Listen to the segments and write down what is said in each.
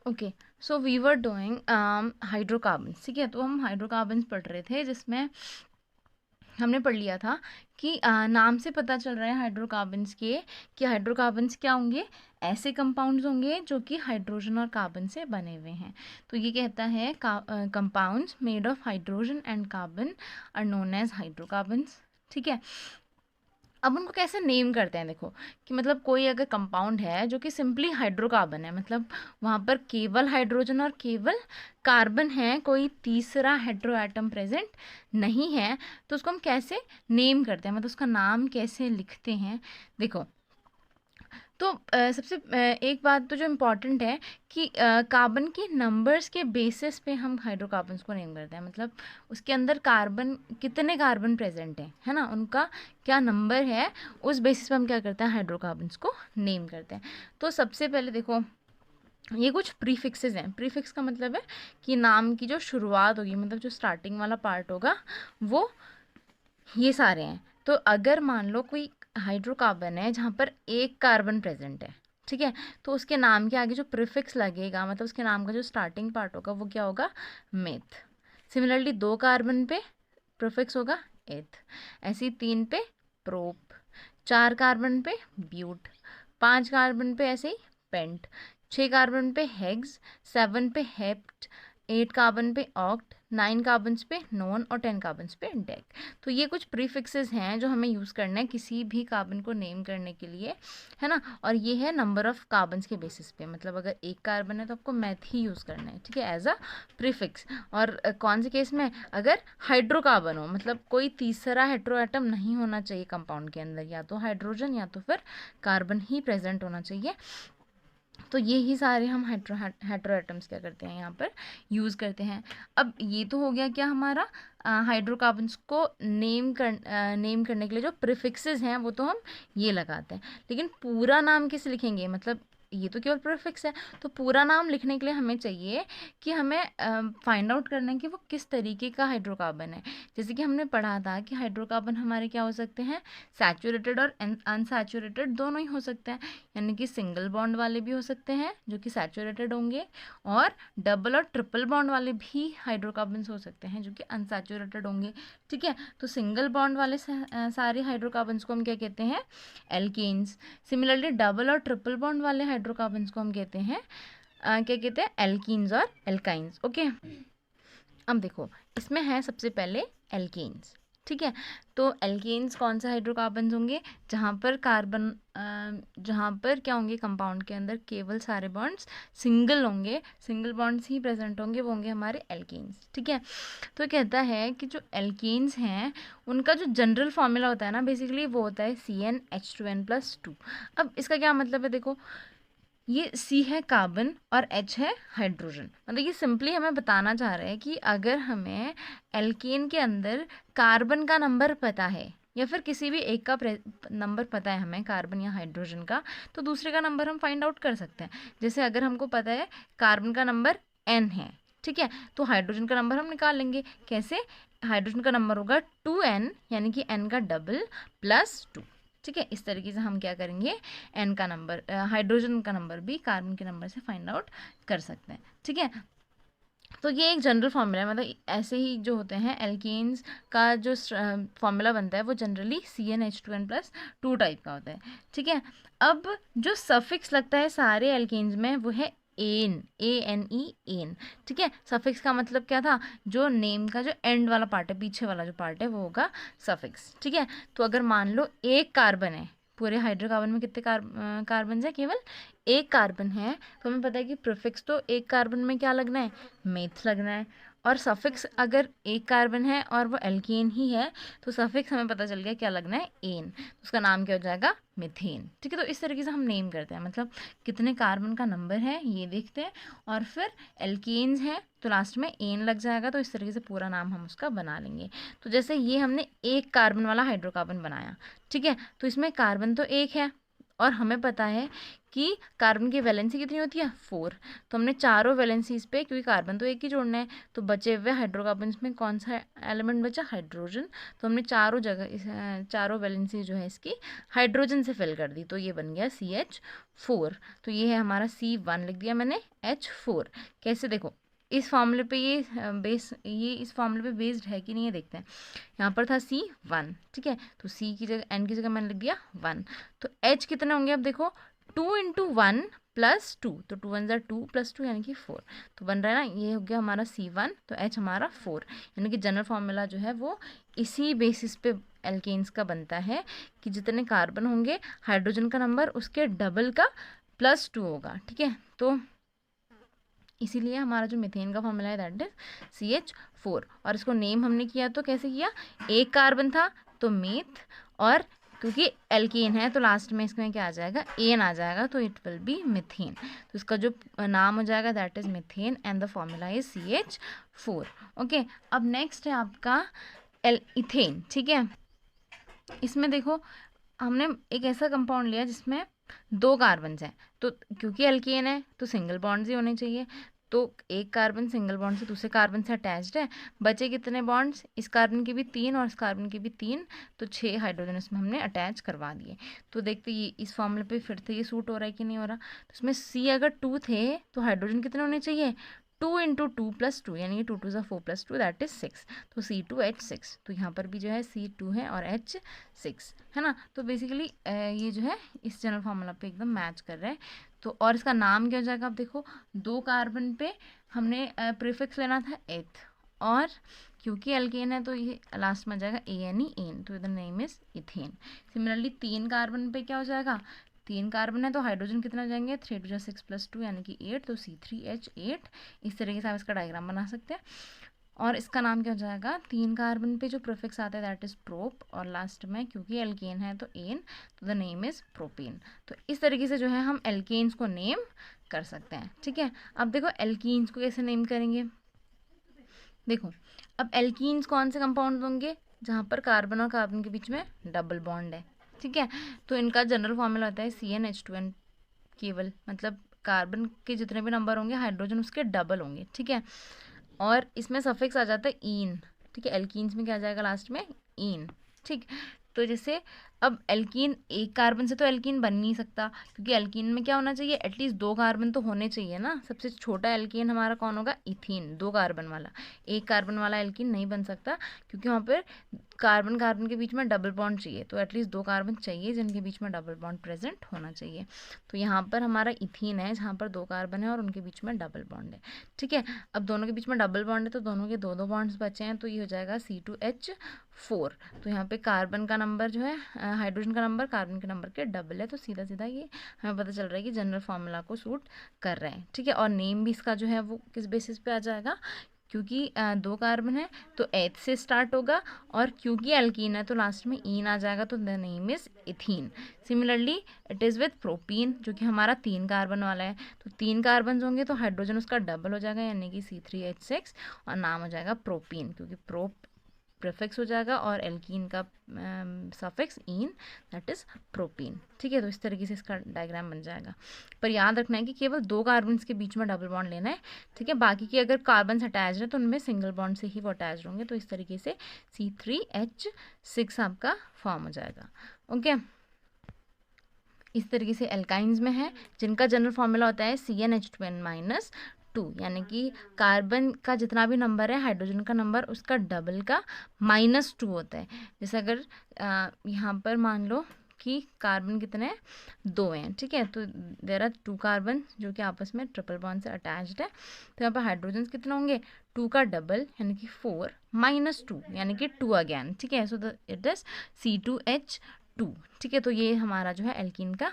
Okay, so we were doing hydrocarbons, ठीक है। तो हम हाइड्रोकार्बन्स पढ़ रहे थे, जिसमें हमने पढ़ लिया था कि नाम से पता चल रहा है हाइड्रोकार्बन्स के कि हाइड्रोकार्बन्स क्या होंगे, ऐसे कंपाउंड्स होंगे जो कि हाइड्रोजन और कार्बन से बने हुए हैं। तो ये कहता है compounds made of hydrogen and carbon are known as hydrocarbons, ठीक है। अब उनको कैसे नेम करते हैं, देखो कि मतलब कोई अगर कंपाउंड है जो कि सिंपली हाइड्रोकार्बन है, मतलब वहाँ पर केवल हाइड्रोजन और केवल कार्बन है, कोई तीसरा हेट्रो एटम प्रेजेंट नहीं है, तो उसको हम कैसे नेम करते हैं, मतलब उसका नाम कैसे लिखते हैं। देखो, तो सबसे एक बात तो जो इम्पॉर्टेंट है कि कार्बन की नंबर्स के बेसिस पे हम हाइड्रोकार्बन्स को नेम करते हैं, मतलब उसके अंदर कार्बन कितने कार्बन प्रेजेंट हैं, है ना, उनका क्या नंबर है, उस बेसिस पे हम क्या करते हैं, हाइड्रोकार्बन्स को नेम करते हैं। तो सबसे पहले देखो, ये कुछ प्रीफिक्सेस हैं। प्रीफिक्स का मतलब है कि नाम की जो शुरुआत होगी, मतलब जो स्टार्टिंग वाला पार्ट होगा, वो ये सारे हैं। तो अगर मान लो कोई हाइड्रोकार्बन है जहाँ पर एक कार्बन प्रेजेंट है, ठीक है, तो उसके नाम के आगे जो प्रीफिक्स लगेगा, मतलब उसके नाम का जो स्टार्टिंग पार्ट होगा, वो क्या होगा, मेथ। सिमिलरली 2 कार्बन पे प्रीफिक्स होगा एथ, ऐसे ही 3 पे प्रोप, 4 कार्बन पे ब्यूट, 5 कार्बन पे ऐसे ही पेंट, 6 कार्बन पे हेक्स, 7 पे हेप्ट, 8 कार्बन पे ऑक्ट, 9 कार्बन पे नॉन और 10 कार्बन पे डेक। तो ये कुछ प्रीफिक्सेस हैं जो हमें यूज़ करना है किसी भी कार्बन को नेम करने के लिए, है ना। और ये है नंबर ऑफ कार्बन्स के बेसिस पे, मतलब अगर एक कार्बन है तो आपको मैथ ही यूज़ करना है, ठीक है, एज अ प्रीफिक्स। और कौन से केस में, अगर हाइड्रोकार्बन हो, मतलब कोई तीसरा हेट्रो एटम नहीं होना चाहिए कंपाउंड के अंदर, या तो हाइड्रोजन या तो फिर कार्बन ही प्रेजेंट होना चाहिए। तो ये ही सारे हम हेट्रो एटम्स क्या करते हैं यहाँ पर यूज़ करते हैं। अब ये तो हो गया क्या हमारा हाइड्रोकार्बन्स को नेम करने के लिए जो प्रीफिक्सेस हैं वो तो हम ये लगाते हैं, लेकिन पूरा नाम किसे लिखेंगे, मतलब ये तो केवल प्रीफिक्स है। तो पूरा नाम लिखने के लिए हमें चाहिए कि हमें फाइंड आउट करना है कि वो किस तरीके का हाइड्रोकार्बन है। जैसे कि हमने पढ़ा था कि हाइड्रोकार्बन हमारे क्या हो सकते हैं, सैचुरेटेड और अनसैचुरेटेड दोनों ही हो सकते हैं, यानी कि सिंगल बॉन्ड वाले भी हो सकते हैं जो कि सैचुरेटेड होंगे, और डबल और ट्रिपल बॉन्ड वाले भी हाइड्रोकार्बन्स हो सकते हैं जो कि अनसैचुरेटेड होंगे, ठीक है। तो सिंगल बॉन्ड वाले सारे हाइड्रोकार्बन्स को हम क्या कहते हैं, एल्केन्स। सिमिलरली डबल और ट्रिपल बॉन्ड वाले हाइड्रोकार्बन्स को हम कहते हैं क्या कहते हैं, एल्कीन्स और एल्काइंस, ओके। अब देखो, इसमें है सबसे पहले एल्केन्स, ठीक है। तो एल्केन्स कौन से हाइड्रोकार्बन्स होंगे, जहाँ पर कार्बन जहाँ पर क्या होंगे, कंपाउंड के अंदर केवल सारे बॉन्ड्स सिंगल होंगे, सिंगल बॉन्ड्स ही प्रेजेंट होंगे, वो होंगे हमारे एल्केन्स, ठीक है। तो कहता है कि जो एल्केन्स हैं उनका जो जनरल फॉर्मूला होता है ना, बेसिकली वो होता है CnH2n+2। अब इसका क्या मतलब है, देखो ये C है कार्बन और H है हाइड्रोजन, मतलब ये सिंपली हमें बताना चाह रहे हैं कि अगर हमें एल्केन के अंदर कार्बन का नंबर पता है, या फिर किसी भी एक का नंबर पता है हमें, कार्बन या हाइड्रोजन का, तो दूसरे का नंबर हम फाइंड आउट कर सकते हैं। जैसे अगर हमको पता है कार्बन का नंबर N है, ठीक है, तो हाइड्रोजन का नंबर हम निकाल लेंगे। कैसे, हाइड्रोजन का नंबर होगा 2N, यानी कि N का डबल +2, ठीक है। इस तरीके से हम क्या करेंगे, एन का नंबर, हाइड्रोजन का नंबर भी कार्बन के नंबर से फाइंड आउट कर सकते हैं, ठीक है। तो ये एक जनरल फॉर्मूला है, मतलब ऐसे ही जो होते हैं एल्केन्स का जो फॉर्मूला बनता है वो जनरली CnH2n+2 टाइप का होता है, ठीक है। अब जो सफिक्स लगता है सारे एल्केन्स में वो है एन, ANE, एन, ठीक है। सफिक्स का मतलब क्या था, जो नेम का जो एंड वाला पार्ट है, पीछे वाला जो पार्ट है वो होगा सफिक्स, ठीक है। तो अगर मान लो एक कार्बन है, पूरे हाइड्रोकार्बन में कितने कार्बन है, केवल एक कार्बन है, तो हमें पता है कि प्रीफिक्स तो एक कार्बन में क्या लगना है, मेथ लगना है। और सफिक्स अगर एक कार्बन है और वो एल्केन ही है, तो सफिक्स हमें पता चल गया क्या लगना है, एन, तो उसका नाम क्या हो जाएगा, मिथेन, ठीक है। तो इस तरीके से हम नेम करते हैं, मतलब कितने कार्बन का नंबर है ये देखते हैं, और फिर एल्केन्स हैं तो लास्ट में एन लग जाएगा, तो इस तरीके से पूरा नाम हम उसका बना लेंगे। तो जैसे ये हमने एक कार्बन वाला हाइड्रोकार्बन बनाया, ठीक है, तो इसमें कार्बन तो एक है और हमें पता है कि कार्बन की वैलेंसी कितनी होती है 4, तो हमने चारों वैलेंसीज पे, क्योंकि कार्बन तो एक ही जोड़ना है, तो बचे हुए हाइड्रोकार्बन में कौन सा एलिमेंट बचा, हाइड्रोजन, तो हमने चारों जगह चारों वैलेंसी जो है इसकी हाइड्रोजन से फिल कर दी, तो ये बन गया CH4। तो ये है हमारा C1 लिख दिया मैंने H4। कैसे, देखो इस फॉर्मूले पे ये इस फॉर्मूले पे बेस्ड है कि नहीं, ये देखते हैं। यहाँ पर था C1, ठीक है, तो C की जगह N की जगह मैंने लिख दिया 1, तो H कितने होंगे, अब देखो 2 × 1 + 2, तो 2 1 = 2 + 2 यानी कि 4, तो बन रहा है ना, ये हो गया हमारा C1, तो H हमारा 4, यानी कि जनरल फार्मूला जो है वो इसी बेसिस पे एल्केन्स का बनता है कि जितने कार्बन होंगे हाइड्रोजन का नंबर उसके डबल का +2 होगा, ठीक है। तो इसीलिए हमारा जो मीथेन का फॉर्मूला है दैट इज CH4, और इसको नेम हमने किया तो कैसे किया, एक कार्बन था तो मीथ, और क्योंकि एल्केन है तो लास्ट में इसमें क्या आ जाएगा, एन आ जाएगा, तो इट विल बी मीथेन, तो इसका जो नाम हो जाएगा that is methane and the formula is CH4। Okay, अब नेक्स्ट है आपका इथेन, ठीक है। इसमें देखो हमने एक ऐसा कंपाउंड लिया जिसमें 2 कार्बन हैं, तो क्योंकि एल्केन है तो सिंगल बॉन्ड्स ही होने चाहिए, तो एक कार्बन सिंगल बॉन्ड से दूसरे कार्बन से अटैच्ड है, बचे कितने बॉन्ड्स, इस कार्बन के भी 3 और इस कार्बन के भी 3, तो 6 हाइड्रोजन इसमें हमने अटैच करवा दिए। तो देखते ये इस फॉर्मूले पे फिर से ये सूट हो रहा है कि नहीं हो रहा, तो इसमें C अगर 2 थे तो हाइड्रोजन कितने होने चाहिए, 2 × 2 + 2, यानी कि 2 2 4 + 2 दैट इज 6, तो C2H6, तो यहाँ पर भी जो है C2 है और H6 है ना। तो बेसिकली ये जो है इस जनरल फार्मूला पे एकदम मैच कर रहा है। तो और इसका नाम क्या हो जाएगा, आप देखो 2 कार्बन पे हमने प्रीफिक्स लेना था एथ, और क्योंकि एल्केन है तो ये लास्ट में आ जाएगा ANE, एन, तो the name is ethane. Similarly 3 carbon पे क्या हो जाएगा, 3 कार्बन है तो हाइड्रोजन कितना हो जाएंगे, 3 2 6 + 2 यानी कि 8, तो C3H8। इस तरीके से आप इसका डायग्राम बना सकते हैं। और इसका नाम क्या हो जाएगा, 3 कार्बन पे जो प्रीफिक्स आता है दैट इज प्रोप, और लास्ट में क्योंकि एल्केन है तो एन, तो द नेम इज प्रोपेन। तो इस तरीके से जो है हम एल्केन्स को नेम कर सकते हैं, ठीक है। अब देखो एल्कीन्स को कैसे नेम करेंगे, देखो अब एल्कीन्स कौन से कंपाउंड होंगे, जहाँ पर कार्बन और कार्बन के बीच में डबल बॉन्ड है, ठीक है। तो इनका जनरल फॉर्मूला होता है CnH2n, केवल मतलब कार्बन के जितने भी नंबर होंगे हाइड्रोजन उसके डबल होंगे, ठीक है। और इसमें सफिक्स आ जाता है ईन, ठीक है, एल्कीन्स में क्या आ जाएगा लास्ट में, ईन, ठीक। तो जैसे अब एल्कीन, एक कार्बन से तो एल्कीन बन नहीं सकता, क्योंकि एल्कीन में क्या होना चाहिए, एटलीस्ट 2 कार्बन तो होने चाहिए ना। सबसे छोटा एल्कीन हमारा कौन होगा, इथीन, 2 कार्बन वाला। एक कार्बन वाला एल्कीन नहीं बन सकता, क्योंकि वहाँ पर कार्बन कार्बन के बीच में डबल बॉन्ड चाहिए, तो एटलीस्ट 2 कार्बन चाहिए जिनके बीच में डबल बॉन्ड प्रेजेंट होना चाहिए। तो यहाँ पर हमारा इथीन है जहाँ पर 2 कार्बन है और उनके बीच में डबल बॉन्ड है, ठीक है। अब दोनों के बीच में डबल बॉन्ड है तो दोनों के 2 2 बॉन्ड्स बचे हैं, तो ये हो जाएगा C2H4। तो यहाँ पे कार्बन का नंबर जो है, हाइड्रोजन का नंबर कार्बन के नंबर के डबल है, तो सीधा सीधा ये हमें पता चल रहा है कि जनरल फार्मूला को सूट कर रहे हैं, ठीक है। और नेम भी इसका जो है वो किस बेसिस पे आ जाएगा, क्योंकि 2 कार्बन है तो एच से स्टार्ट होगा, और क्योंकि एल्कीन है तो लास्ट में ईन आ जाएगा, तो the name is ethene. Similarly it is with propene, जो कि हमारा 3 कार्बन वाला है, तो 3 कार्बन होंगे तो हाइड्रोजन उसका डबल हो जाएगा, यानी कि C3H6, और नाम हो जाएगा प्रोपीन, क्योंकि प्रोप प्रीफिक्स हो जाएगा और एल्कीन का suffix in, that is propene, ठीक है। तो इस तरीके से इसका डायग्राम बन जाएगा। पर याद रखना है कि केवल 2 कार्बन के बीच में डबल बॉन्ड लेना है, ठीक है। बाकी के अगर कार्बन अटैच है तो उनमें सिंगल बॉन्ड से ही वो अटैच होंगे, तो इस तरीके से C3H6 आपका फॉर्म हो जाएगा, ओके। इस तरीके से एल्काइंस में है जिनका जनरल फॉर्मूला होता है CnH2n-2, यानी कि कार्बन का जितना भी नंबर है हाइड्रोजन का नंबर उसका डबल का -2 होता है। जैसे अगर यहाँ पर मान लो कि कार्बन कितने हैं, 2 हैं, ठीक है। तो देयर आर 2 कार्बन जो कि आपस में ट्रिपल बॉन्ड से अटैच्ड है, तो यहाँ पर हाइड्रोजन कितने होंगे, 2 का डबल यानी कि 4 -2 यानी कि 2 अगेन, ठीक है। सो इट इज C2H2, ठीक है। तो ये हमारा जो है एल्कीन का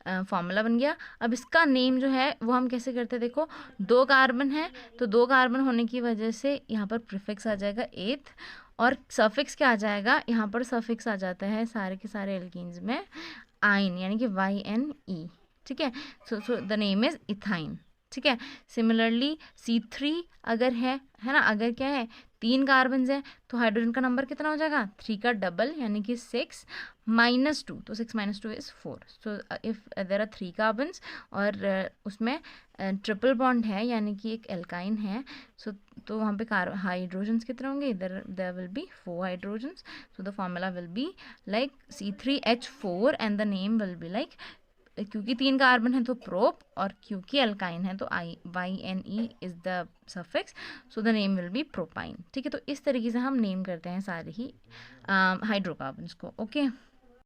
फॉर्मूला बन गया। अब इसका नेम जो है वो हम कैसे करते हैं, देखो 2 कार्बन है तो 2 कार्बन होने की वजह से यहाँ पर प्रीफिक्स आ जाएगा एथ, और सफिक्स क्या आ जाएगा, यहाँ पर सफिक्स आ जाता है सारे के सारे एल्कीन्स में आइन, यानी कि YNE, ठीक है। So the name is ethyne, ठीक है। सिमिलरली C3 अगर है ना, अगर क्या है 3 कार्बन है तो हाइड्रोजन का नंबर कितना हो जाएगा, 3 का डबल यानी कि 6 -2, तो 6 - 2 is 4। So if there are 3 carbons और उसमें ट्रिपल बॉन्ड है यानी कि एक एल्काइन है, सो तो वहाँ पे हाइड्रोजन्स कितने होंगे, there will be 4 hydrogens. So the formula will be like C3H4 and the name will be like, क्योंकि 3 कार्बन है तो प्रोप, और क्योंकि अल्काइन है तो YNE is the suffix, so the name will B propyne. ठीक है, तो इस तरीके से हम नेम करते हैं सारे ही हाइड्रोकार्बन्स को। ओके